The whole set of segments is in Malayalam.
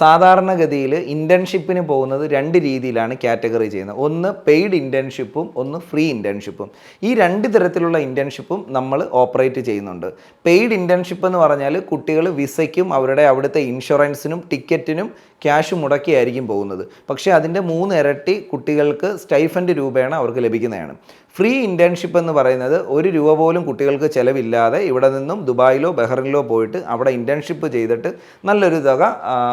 സാധാരണഗതിയിൽ ഇൻറ്റേൺഷിപ്പിന് പോകുന്നത് രണ്ട് രീതിയിലാണ് കാറ്റഗറി ചെയ്യുന്നത്. ഒന്ന് പെയ്ഡ് ഇൻറ്റേൺഷിപ്പും ഒന്ന് ഫ്രീ ഇൻറ്റേൺഷിപ്പും. ഈ രണ്ട് തരത്തിലുള്ള ഇൻറ്റേൺഷിപ്പും നമ്മൾ ഓപ്പറേറ്റ് ചെയ്യുന്നുണ്ട്. പെയ്ഡ് ഇൻറ്റേൺഷിപ്പ് എന്ന് പറഞ്ഞാൽ കുട്ടികൾ വിസയ്ക്കും അവരുടെ അവിടുത്തെ ഇൻഷുറൻസിനും ടിക്കറ്റിനും ക്യാഷ് മുടക്കിയായിരിക്കും പോകുന്നത്. പക്ഷേ അതിൻ്റെ 3 ഇരട്ടി കുട്ടികൾക്ക് സ്റ്റൈഫൻഡ് രൂപേണ അവർക്ക് ലഭിക്കുന്നതാണ്. ഫ്രീ ഇൻറ്റേൺഷിപ്പ് എന്ന് പറയുന്നത് 1 രൂപ പോലും കുട്ടികൾക്ക് ചിലവില്ലാതെ ഇവിടെ നിന്നും ദുബായിലോ ബഹ്റിനിലോ പോയിട്ട് അവിടെ ഇൻറ്റേൺഷിപ്പ് ചെയ്തിട്ട് നല്ലൊരു തുക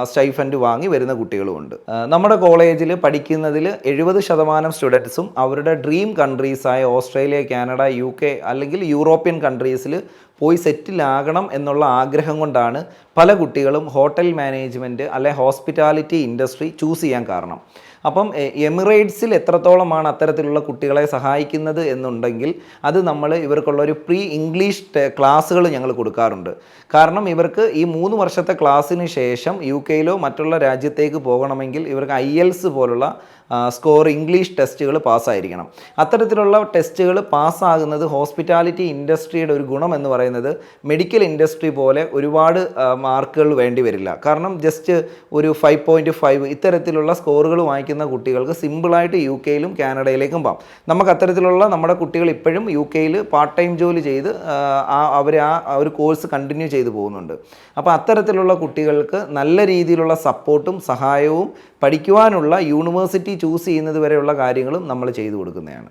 സ്റ്റൈഫൻഡ് വാങ്ങി വരുന്ന കുട്ടികളുമുണ്ട്. നമ്മുടെ കോളേജിൽ പഠിക്കുന്നതിൽ 70% സ്റ്റുഡൻസും അവരുടെ ഡ്രീം കൺട്രീസായ ഓസ്ട്രേലിയ, കാനഡ, UK അല്ലെങ്കിൽ യൂറോപ്യൻ കൺട്രീസിൽ പോയി സെറ്റിലാകണം എന്നുള്ള ആഗ്രഹം കൊണ്ടാണ് പല കുട്ടികളും ഹോട്ടൽ മാനേജ്മെൻറ്റ് അല്ലെ ഹോസ്പിറ്റാലിറ്റി ഇൻഡസ്ട്രി ചൂസ് ചെയ്യാൻ കാരണം. അപ്പം എമിറേറ്റ്സിൽ എത്രത്തോളമാണ് അത്തരത്തിലുള്ള കുട്ടികളെ സഹായിക്കുന്നത് എന്നുണ്ടെങ്കിൽ അത് നമ്മൾ ഇവർക്കുള്ളൊരു പ്രീ ഇംഗ്ലീഷ് ക്ലാസ്സുകൾ ഞങ്ങൾ കൊടുക്കാറുണ്ട്. കാരണം ഇവർക്ക് ഈ 3 വർഷത്തെ ക്ലാസ്സിന് ശേഷം UK മറ്റുള്ള രാജ്യത്തേക്ക് പോകണമെങ്കിൽ ഇവർക്ക് IELTS പോലുള്ള സ്കോർ ഇംഗ്ലീഷ് ടെസ്റ്റുകൾ പാസ്സായിരിക്കണം. അത്തരത്തിലുള്ള ടെസ്റ്റുകൾ പാസ്സാകുന്നത് ഹോസ്പിറ്റാലിറ്റി ഇൻഡസ്ട്രിയുടെ ഒരു ഗുണം എന്ന് പറയുന്നത് മെഡിക്കൽ ഇൻഡസ്ട്രി പോലെ ഒരുപാട് മാർക്കുകൾ വേണ്ടി വരില്ല. കാരണം ജസ്റ്റ് ഒരു 5.5 ഇത്തരത്തിലുള്ള സ്കോറുകൾ വാങ്ങിക്കുന്ന കുട്ടികൾക്ക് സിമ്പിളായിട്ട് UK കാനഡയിലേക്കും പോകാം. നമുക്ക് അത്തരത്തിലുള്ള നമ്മുടെ കുട്ടികൾ ഇപ്പോഴും UK പാർട്ട് ടൈം ജോലി ചെയ്ത് അവർ ആ ഒരു കോഴ്സ് കണ്ടിന്യൂ ചെയ്തു പോകുന്നുണ്ട്. അപ്പോൾ അത്തരത്തിലുള്ള കുട്ടികൾക്ക് നല്ല രീതിയിലുള്ള സപ്പോർട്ടും സഹായവും പഠിക്കുവാനുള്ള യൂണിവേഴ്സിറ്റി ചൂസ് ചെയ്യുന്നത് വരെയുള്ള കാര്യങ്ങളും നമ്മൾ ചെയ്തു കൊടുക്കുന്നതാണ്.